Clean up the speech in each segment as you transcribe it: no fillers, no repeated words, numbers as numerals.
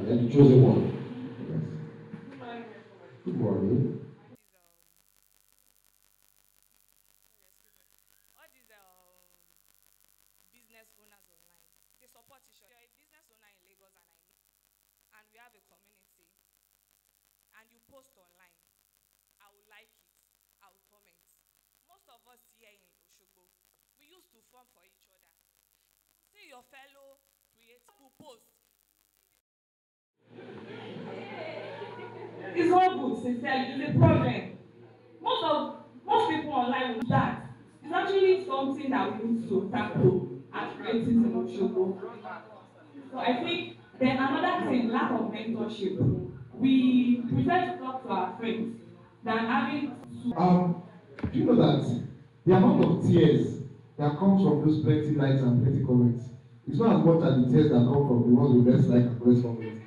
And then the chosen one. Yes. Good morning. It's not good, sincerely. It's a problem. Most people online will do that. It's actually something that we need to tackle as creatives in Osogbo. So I think then another thing, lack of mentorship. We prefer to talk to our friends than having Do you know that the amount of tears that comes from those plenty likes and plenty comments is not as much as the tears that come from the ones who less like and less comments.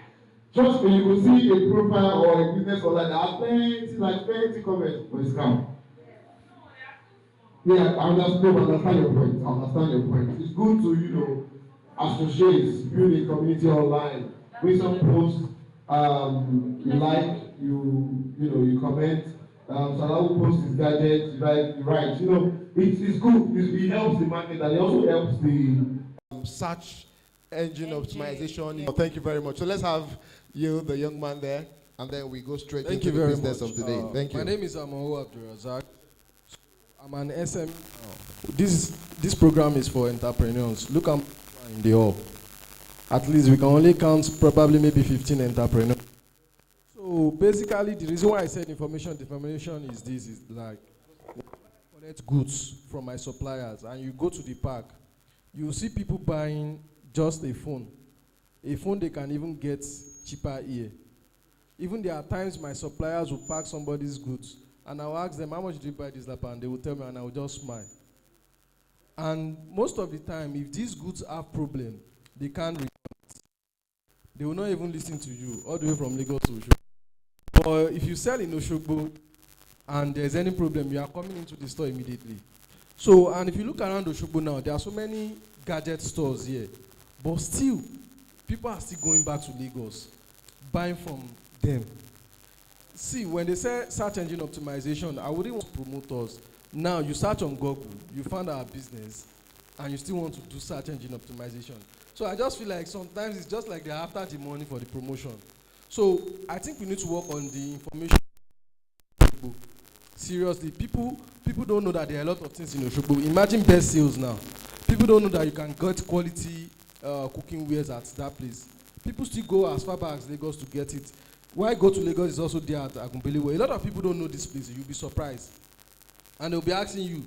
Trust me, you will see a profile or a business online that has plenty like plenty comments, but it's scam. Yeah, I understand your point. I understand your point. It's good to, associate, build a community online. When some post, you like, you comment. Salah will post his gadgets, you write. It's good. It helps the market and it also helps the search engine optimization. Thank you very much. So let's have you, the young man there, and then we go straight Thank into you the very business much. of the day. Thank you. My name is Amahu Abdurazak. I'm an SM. This program is for entrepreneurs. Look at in the hall. At least we can only count probably maybe 15 entrepreneurs. So basically, the reason why I said information is this: is like collect goods from my suppliers, and you go to the park, you see people buying just a phone they can even get cheaper here. Even there are times my suppliers will pack somebody's goods, and I'll ask them, how much did you buy this laptop? And they will tell me, and I will just smile. And most of the time, if these goods have problem, they can't return it. They will not even listen to you, all the way from Lagos to Osogbo. But if you sell in Osogbo, and there's any problem, you are coming into the store immediately. So, and if you look around Osogbo now, there are so many gadget stores here. But still, people are still going back to Lagos, buying from them. See, when they say search engine optimization, I wouldn't want to promote us. Now, you search on Google, you find our business, and you still want to do search engine optimization. So I just feel like sometimes it's just like they're after the money for the promotion. So I think we need to work on the information. Seriously, people don't know that there are a lot of things in Osogbo. Imagine best sales now. People don't know that you can get quality cooking wares at that place. People still go as far back as Lagos to get it. Why go to Lagos is also there at Agunbelewe. A lot of people don't know this place. You'll be surprised. And they'll be asking you,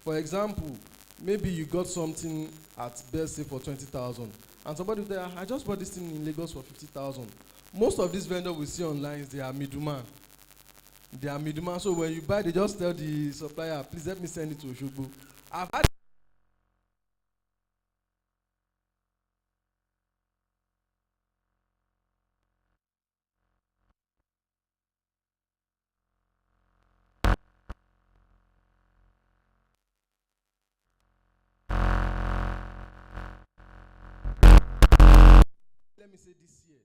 for example, maybe you got something at best say for 20,000. And somebody will tell you, I just bought this thing in Lagos for 50,000. Most of these vendors we see online, they are middleman. They are middleman. So when you buy, they just tell the supplier, please let me send it to Osogbo. I've had let me say this year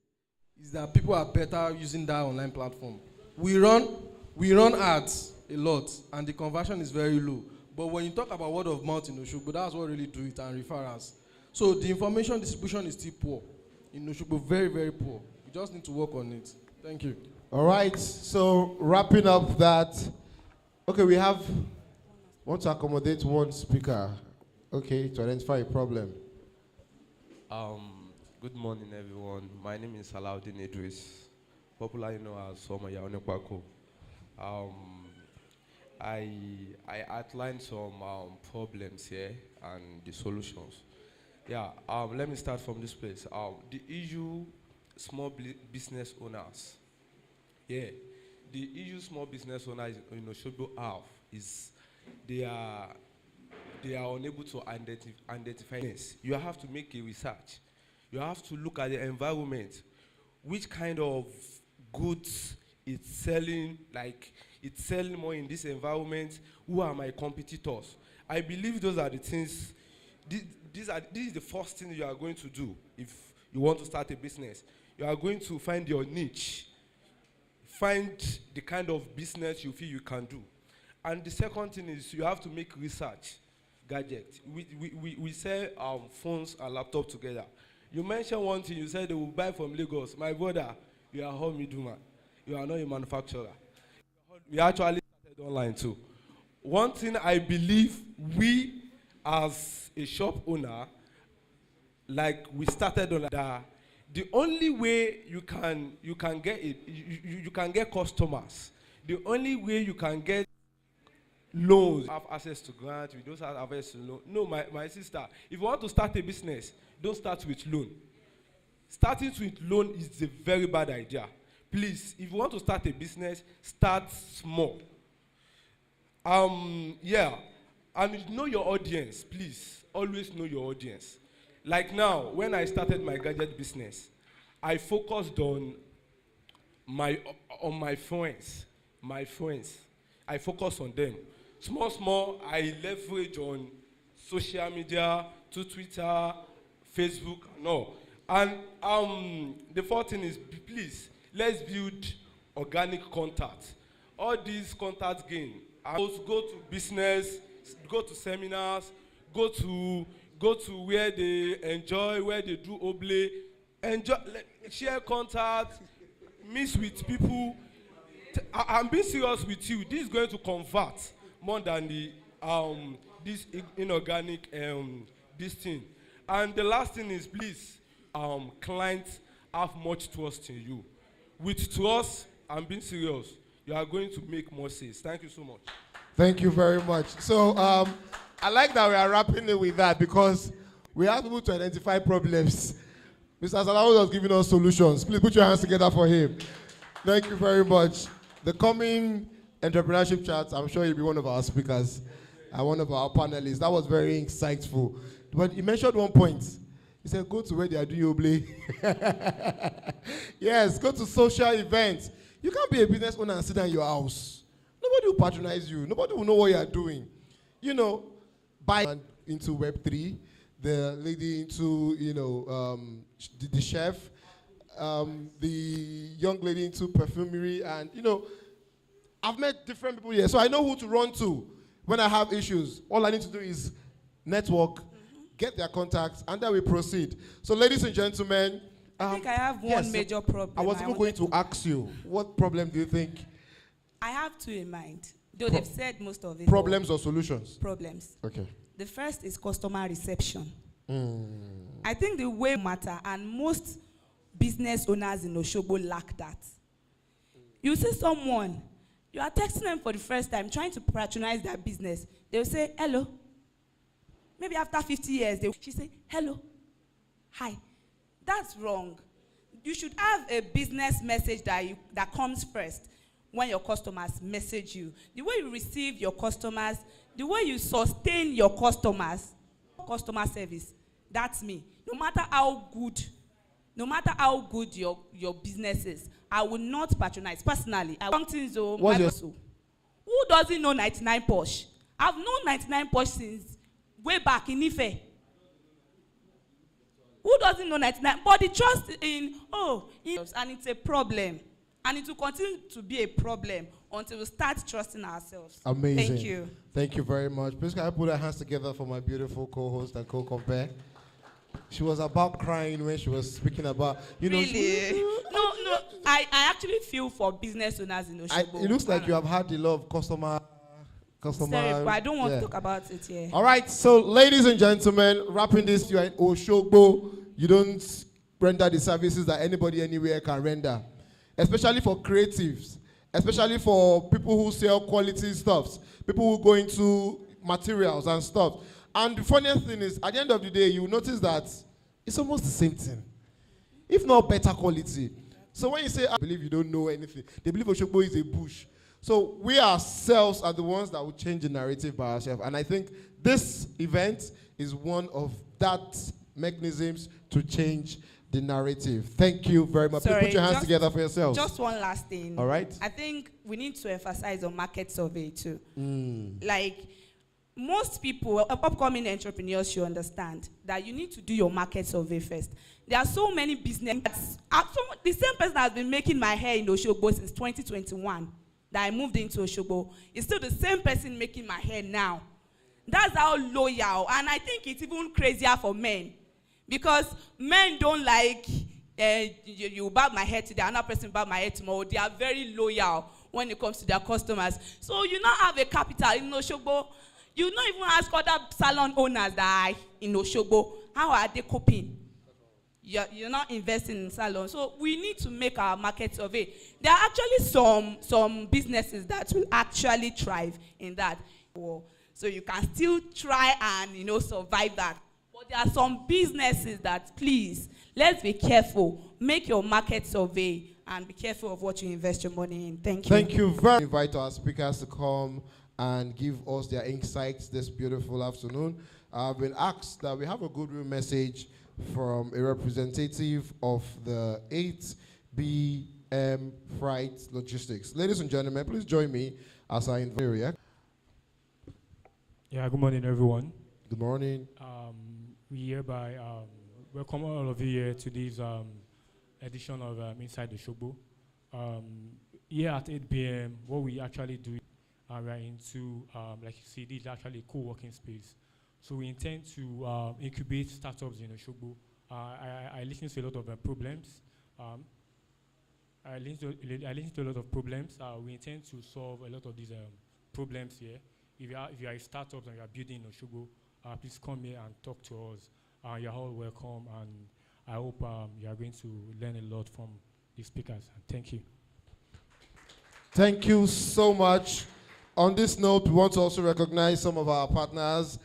is that people are better using that online platform. We run ads a lot, and the conversion is very low. But when you talk about word of mouth in Osogbo, that's what really do it, and referrals. So the information distribution is still poor in Osogbo, very very poor. We just need to work on it. Thank you. All right, so wrapping up that, okay, want to accommodate one speaker, okay, to identify a problem. Um, Good morning, everyone. My name is Salahuddin Idris, popularly known as Soma Yaonekwako. Um, I I outlined some problems here and the solutions. Yeah. Let me start from this place. The issue small business owners. Yeah. The issue small business owners in Oshobo have is they are they are unable to identify this. You have to make a research. You have to look at the environment. Which kind of goods it's selling, like it's selling more in this environment? Who are my competitors? I believe those are the things, this is the first thing you are going to do if you want to start a business. You are going to find your niche. Find the kind of business you feel you can do. And the second thing is you have to make research gadgets. We sell phones and laptops together. You mentioned one thing, you said they will buy from Lagos. My brother, you are a home middleman. You are not a manufacturer. We actually started online too. One thing I believe we as a shop owner, like we started on that, the only way you can get it, you can get customers. The only way you can get loans, have access to grants, we don't have access to loan. No, my sister, if you want to start a business, don't start with loan. Starting with loan is a very bad idea. Please, if you want to start a business, start small. Yeah, and know your audience, please. Always know your audience. Like now, when I started my gadget business, I focused on my friends. My friends. I focus on them. Small, I leverage on social media, to Twitter, Facebook, and all. And the fourth thing is, please, let's build organic contact. All these contact gain. Go to business, go to seminars, go to where they enjoy, where they do oblate, share contact, meet with people. I'm being serious with you. This is going to convert more than the this inorganic this thing. And the last thing is, please, clients have much trust in you. With trust, I'm being serious. You are going to make more sales. Thank you so much. Thank you very much. So I like that we are wrapping it with that because we have people to identify problems. Mr. Salawu was giving us solutions. Please put your hands together for him. Thank you very much. The coming entrepreneurship chat, I'm sure you'll be one of our speakers and one of our panelists. That was very insightful. But he mentioned one point. He said, go to where they are doing oblate. Yes, go to social events. You can't be a business owner and sit down in your house. Nobody will patronize you. Nobody will know what you are doing. You know, buy into Web3, the lady into, the chef, the young lady into perfumery, and, I've met different people here, so I know who to run to when I have issues. All I need to do is network, get their contacts, and then we proceed. So, ladies and gentlemen, I think I have one major problem. I was even going to ask you, what problem do you think? I have two in mind, though they've said most of it. Problems or solutions? Problems. Okay. The first is customer reception. I think the way matter, and most business owners in Osogbo lack that. You see someone, you are texting them for the first time, trying to patronize their business. They'll say, hello. Maybe after 50 years, she say, hello, hi. That's wrong. You should have a business message that comes first when your customers message you. The way you receive your customers, the way you sustain your customers, customer service, that's me. No matter how good your business is, I will not patronize. Personally, who doesn't know 99 Posh? I've known 99 Posh since way back in Ife. Who doesn't know 99? But the trust in, and it's a problem. And it will continue to be a problem until we start trusting ourselves. Amazing. Thank you. Thank you very much. Please can I put our hands together for my beautiful co-host and co-compare? She was about crying when she was speaking about, Really? No. I actually feel for business owners in Osogbo. It looks like you have had the love of customer. Sorry, but I don't want to talk about it here. All right, so ladies and gentlemen, wrapping this, you are in Osogbo. You don't render the services that anybody anywhere can render, especially for creatives, especially for people who sell quality stuffs, people who go into materials and stuff. And the funniest thing is, at the end of the day, you will notice that it's almost the same thing, if not better quality. So when you say, I believe you don't know anything, they believe Osogbo is a bush. So we ourselves are the ones that will change the narrative by ourselves. And I think this event is one of that mechanisms to change the narrative. Thank you very much. Sorry, put your hands together for yourselves. Just one last thing. All right. I think we need to emphasize on market survey too. Like, most people, upcoming entrepreneurs should understand that you need to do your market survey first. There are so many businesses. The same person that has been making my hair in Osogbo since 2021, that I moved into Osogbo, is still the same person making my hair now. That's how loyal, and I think it's even crazier for men, because men don't like you barb my hair today, another person barb my hair tomorrow. They are very loyal when it comes to their customers. So you now have a capital in Osogbo. You not even ask other salon owners that are in Osogbo, how are they coping? You're not investing in salon. So we need to make our market survey. There are actually some businesses that will actually thrive in that. So you can still try and survive that. But there are some businesses that, please, let's be careful. Make your market survey and be careful of what you invest your money in. Thank you. Thank you very much. Invite our speakers to come and give us their insights this beautiful afternoon. I've been asked that we have a goodwill message from a representative of the 8BM Freight Logistics. Ladies and gentlemen, please join me as I invite. Yeah, good morning, everyone. Good morning. We hereby welcome all of you here to this edition of Inside Osogbo. Here at 8 p.m., what we actually do, we are into, like you see, this is actually a co-working space. So we intend to incubate startups in Osogbo. I listen to a lot of problems. I listen to a lot of problems. We intend to solve a lot of these problems here. If you are a startup and you are building in Osogbo, please come here and talk to us. You're all welcome, and I hope you are going to learn a lot from the speakers. Thank you. Thank you so much. On this note, we want to also recognize some of our partners.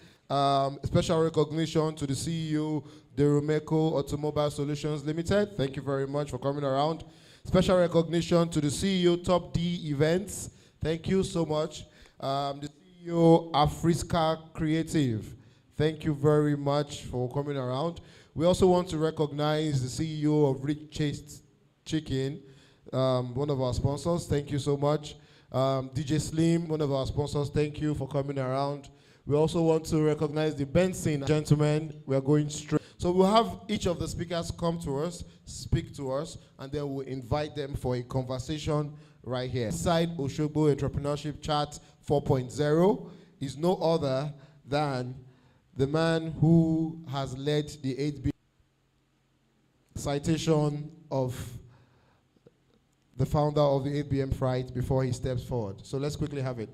Special recognition to the CEO, Derumeco Automobile Solutions Limited. Thank you very much for coming around. Special recognition to the CEO, Top D Events. Thank you so much. The CEO, Afriska Creative. Thank you very much for coming around. We also want to recognize the CEO of Rich Chased Chicken, one of our sponsors. Thank you so much. DJ Slim, one of our sponsors. Thank you for coming around. We also want to recognize the Benson gentlemen. We are going straight. So we'll have each of the speakers come to us, speak to us, and then we'll invite them for a conversation right here. Inside Osogbo Entrepreneurship Chat 4.0 is no other than the man who has led the 8B citation of the founder of the 8BM Freight before he steps forward. So let's quickly have it.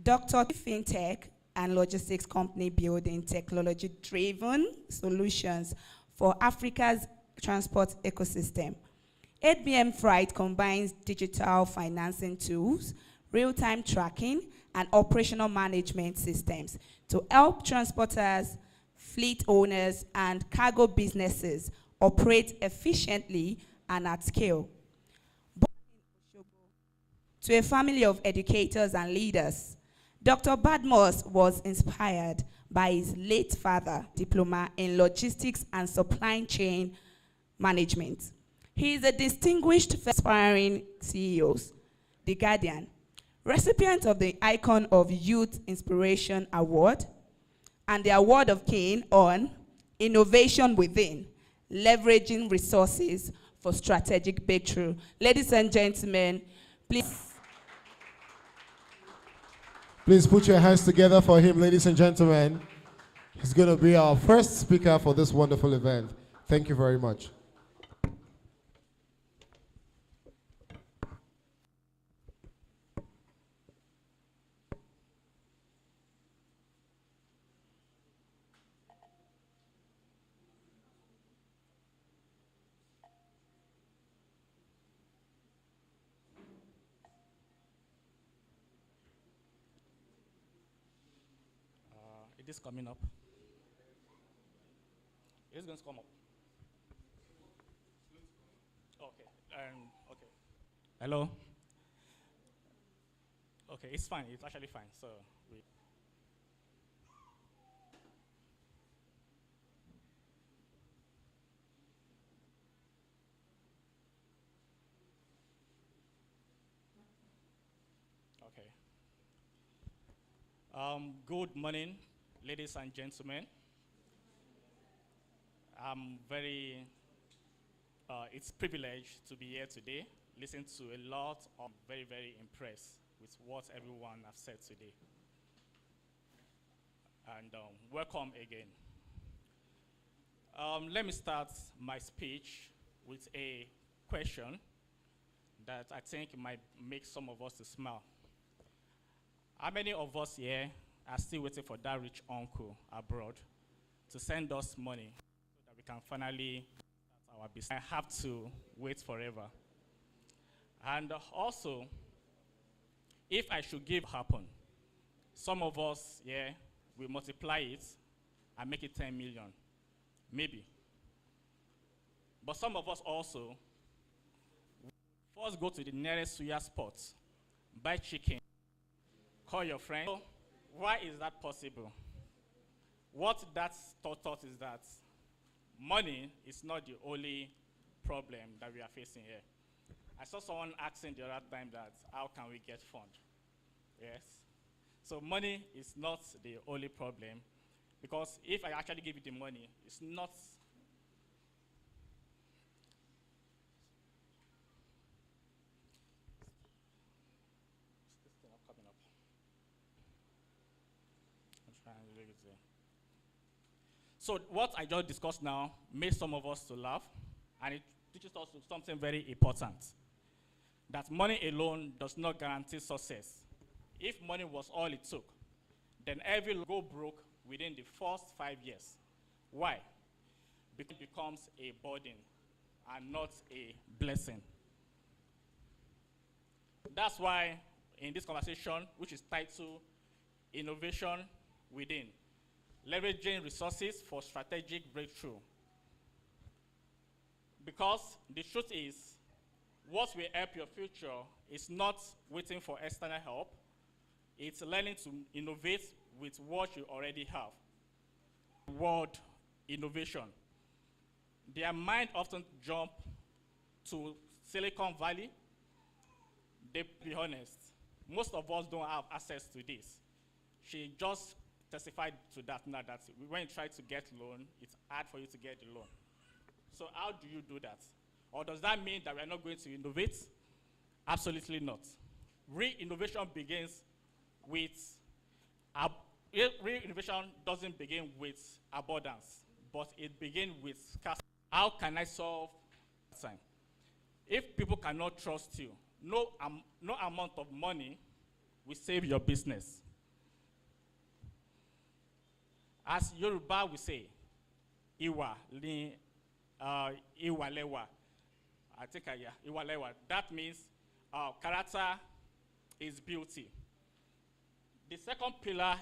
Dr. FinTech and logistics company building technology-driven solutions for Africa's transport ecosystem. 8BM Freight combines digital financing tools, real-time tracking, and operational management systems to help transporters, fleet owners, and cargo businesses operate efficiently and at scale. Born in Osogbo to a family of educators and leaders, Dr. Badmus was inspired by his late father, diploma in logistics and supply chain management. He is a distinguished aspiring CEOs, The Guardian, recipient of the Icon of Youth Inspiration Award, and the Award of King on Innovation Within, Leveraging Resources for Strategic Breakthrough. Ladies and gentlemen, please put your hands together for him, ladies and gentlemen. He's going to be our first speaker for this wonderful event. Thank you very much. It is coming up. It's going to come up. Okay. Okay. Hello. Okay, it's fine. It's actually fine. So we. Okay. Good morning, ladies and gentlemen. I'm very, it's a privilege to be here today, listen to a lot. I'm very, very impressed with what everyone has said today. And welcome again. Let me start my speech with a question that I think might make some of us to smile. How many of us here are still waiting for that rich uncle abroad to send us money so that we can finally start our business? I have to wait forever. And also, if I should give happen, some of us here will multiply it and make it 10 million, maybe. But some of us also first go to the nearest suya spot, buy chicken, call your friend. So why is that possible? What that taught is that money is not the only problem that we are facing here. I saw someone asking the other time that how can we get fund? Yes. So money is not the only problem, because if I actually give you the money, it's not. So what I just discussed now made some of us to laugh, and it teaches us something very important, that money alone does not guarantee success. If money was all it took, then every go broke within the first 5 years. Why? Because it becomes a burden and not a blessing. That's why in this conversation, which is titled Innovation Within, leveraging resources for strategic breakthrough. Because the truth is, what will help your future is not waiting for external help. It's learning to innovate with what you already have. Word innovation. Their mind often jump to Silicon Valley. They be honest, most of us don't have access to this. She just testified to that now, that when you try to get loan, it's hard for you to get the loan. So how do you do that? Or does that mean that we're not going to innovate? Absolutely not. Real innovation begins with, real innovation doesn't begin with abundance, but it begins with scarcity. How can I solve time? If people cannot trust you, no amount of money will save your business. As Yoruba we say, Iwa lewa. I think Iwa lewa. That means character is beauty. The second pillar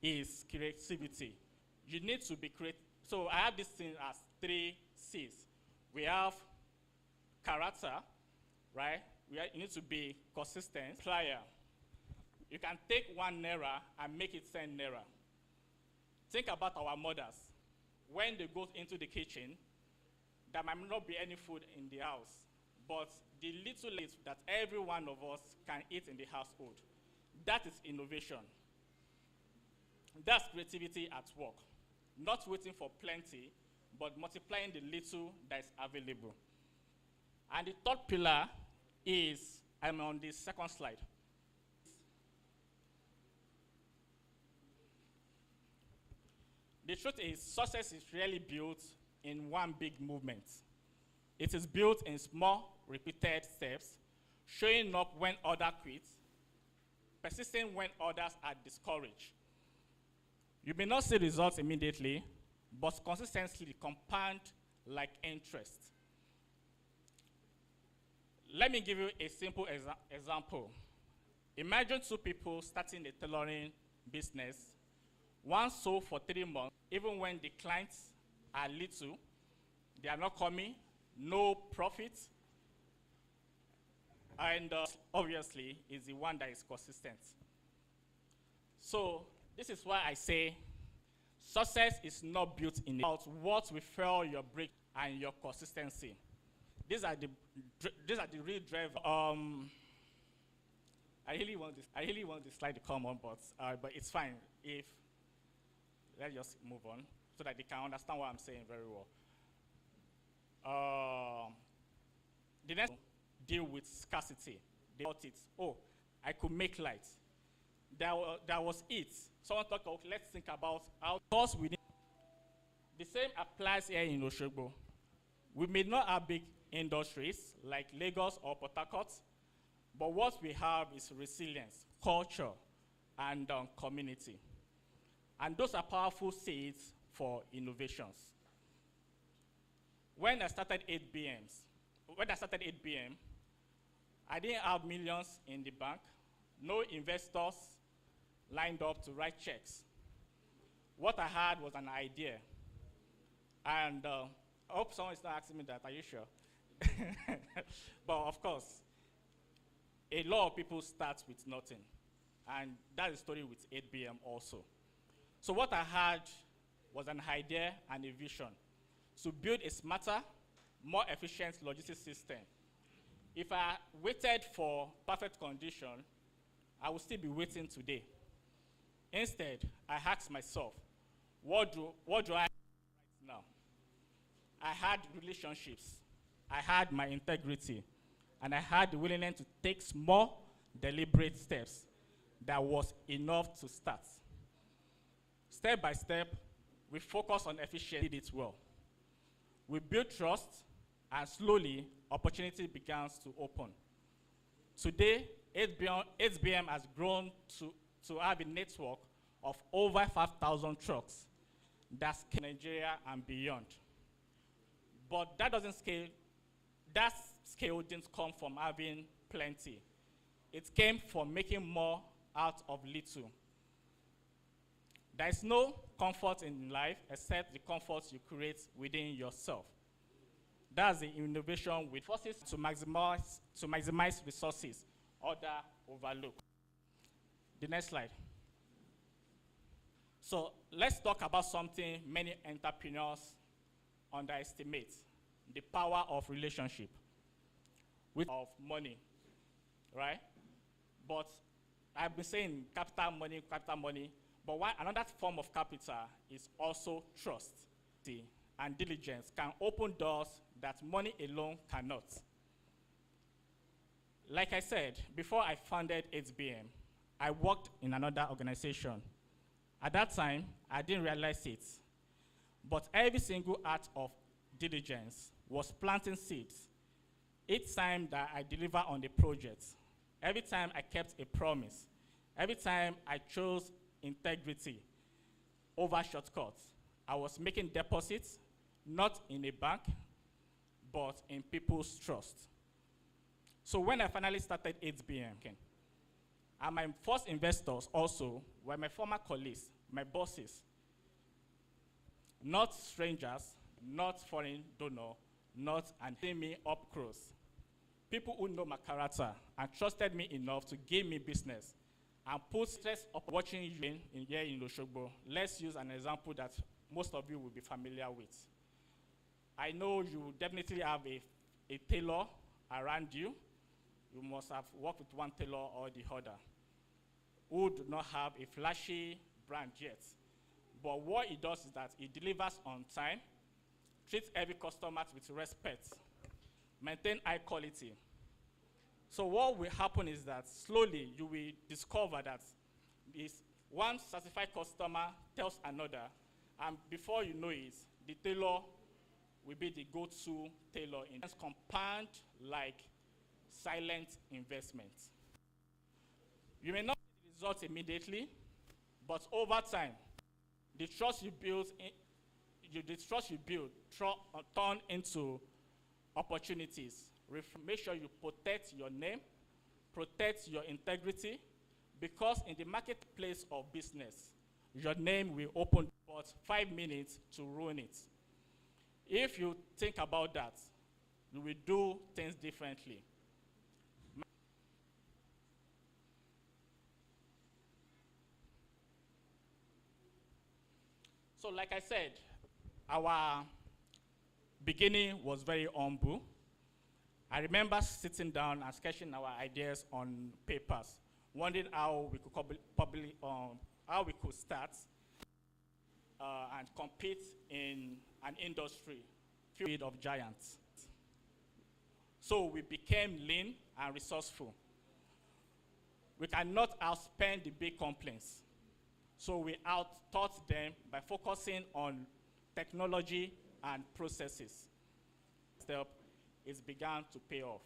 is creativity. You need to be creative. So I have this thing as 3 C's. We have character, right? You need to be consistent. Plier. You can take 1 naira and make it 10 naira. Think about our mothers. When they go into the kitchen, there might not be any food in the house, but the little that every one of us can eat in the household, that is innovation. That's creativity at work. Not waiting for plenty, but multiplying the little that is available. And the third pillar is, I'm on the second slide. The truth is, success is really built in one big movement. It is built in small, repeated steps, showing up when others quit, persisting when others are discouraged. You may not see results immediately, but consistently compound like interest. Let me give you a simple example. Imagine 2 people starting a tailoring business. One sold for 3 months, even when the clients are little, they are not coming, no profit, and obviously is the one that is consistent. So this is why I say success is not built in about what will fuel your break and your consistency. These are the real drivers. I really want the slide to come on, but it's fine if let's just move on so that they can understand what I'm saying very well. The next deal with scarcity. They thought it. Oh, I could make light. That was it. Someone thought, okay, let's think about how course we need. The same applies here in Osogbo. We may not have big industries like Lagos or Port Harcourt, but what we have is resilience, culture, and community. And those are powerful seeds for innovations. When I started 8BM, I didn't have millions in the bank, no investors lined up to write checks. What I had was an idea. And I hope someone is not asking me that, are you sure? But of course, a lot of people start with nothing. And that's the story with 8BM also. So what I had was an idea and a vision to build a smarter, more efficient logistics system. If I waited for perfect condition, I would still be waiting today. Instead, I asked myself, what do I right now? I had relationships, I had my integrity, and I had the willingness to take small, deliberate steps that was enough to start. Step by step, we focused on efficiency, did it well. We built trust, and slowly, opportunity began to open. Today, 8BM has grown to have a network of over 5,000 trucks that scale Nigeria and beyond. But that doesn't scale, that scale didn't come from having plenty. It came from making more out of little. There is no comfort in life except the comfort you create within yourself. That's the innovation with forces to maximize resources, other overlook. The next slide. So let's talk about something many entrepreneurs underestimate: the power of relationship, of money, right? But I've been saying capital money, but another form of capital is also trust. And diligence can open doors that money alone cannot. Like I said, before I founded 8BM, I worked in another organization. At that time, I didn't realize it, but every single act of diligence was planting seeds. Each time that I deliver on the project, every time I kept a promise, every time I chose integrity over shortcuts, I was making deposits, not in a bank, but in people's trust. So when I finally started 8BM, and my first investors also were my former colleagues, my bosses, not strangers, not foreign donor, not and me up close. People who know my character and trusted me enough to give me business and put stress up watching you here in Osogbo. Let's use an example that most of you will be familiar with. I know you definitely have a tailor around you. You must have worked with one tailor or the other who do not have a flashy brand yet. But what he does is that he delivers on time, treats every customer with respect, maintain high quality. So what will happen is that slowly you will discover that this one certified customer tells another, and before you know it, the tailor will be the go-to tailor in compound like silent investment. You may not see the results immediately, but over time, the trust you build turn into opportunities. Make sure you protect your name, protect your integrity, because in the marketplace of business, your name will open but 5 minutes to ruin it. If you think about that, you will do things differently. So like I said, our beginning was very humble. I remember sitting down and sketching our ideas on papers. wondering how we could how we could start and compete in an industry filled of giants. So we became lean and resourceful. We cannot outspend the big complaints. So we out-taught them by focusing on technology and processes. Step, it began to pay off.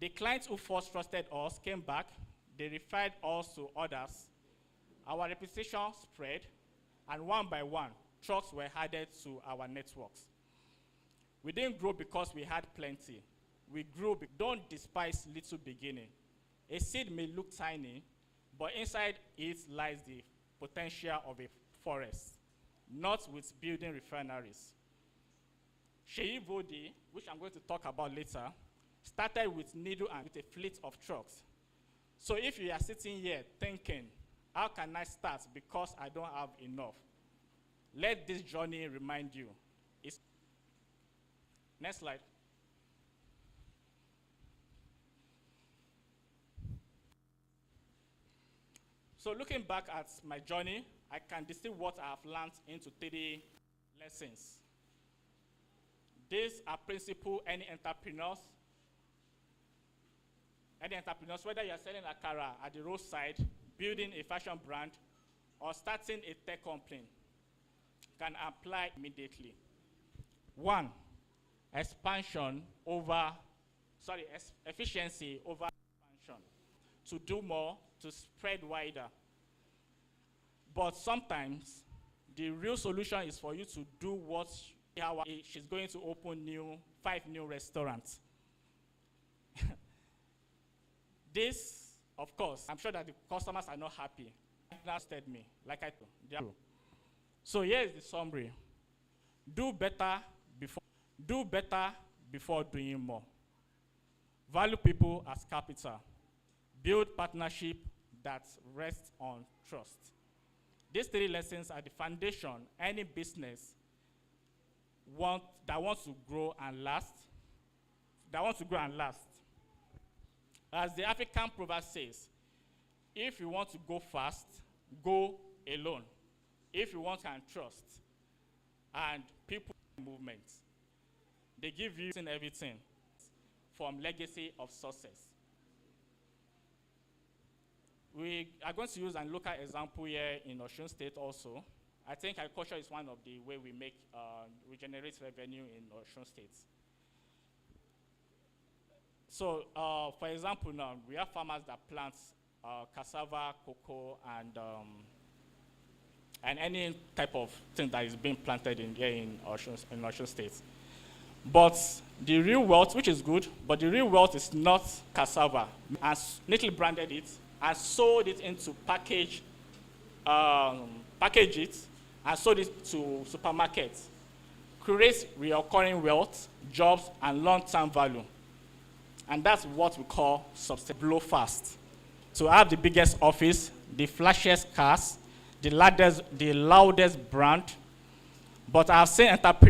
The clients who first trusted us came back. They referred us to others. Our reputation spread, and one by one, trucks were added to our networks. We didn't grow because we had plenty. We grew. Don't despise little beginning. A seed may look tiny, but inside it lies the potential of a forest, not with building refineries. Sheyi Vodi, which I'm going to talk about later, started with needle and with a fleet of trucks. So if you are sitting here thinking, how can I start because I don't have enough? Let this journey remind you. Next slide. So looking back at my journey, I can distill what I have learned into 3 lessons. These are principles any entrepreneurs, whether you are selling akara at the roadside, building a fashion brand, or starting a tech company, can apply immediately. 1, efficiency over expansion. To do more, to spread wider. But sometimes, the real solution is for you to do what she's going to open 5 new restaurants. This, of course, I'm sure that the customers are not happy. Trusted me, like I told. So here is the summary. Do better before doing more. Value people as capital. Build partnership that rests on trust. These 3 lessons are the foundation any business that wants to grow and last. As the African proverb says, if you want to go fast, go alone. If you want and trust, and people movement, they give you everything from legacy of success. We are going to use a local example here in Osun State also. I think agriculture is one of the way we generate revenue in Osun State. So, for example, now we have farmers that plant cassava, cocoa, and any type of thing that is being planted here in Osun State. But the real wealth, which is good, but the real wealth is not cassava. And neatly branded it and sold it into package it and sold it to supermarkets. Creates recurring wealth, jobs, and long-term value. And that's what we call blow fast. To have the biggest office, the flashiest cars, the loudest brand, but I've seen entrepreneurs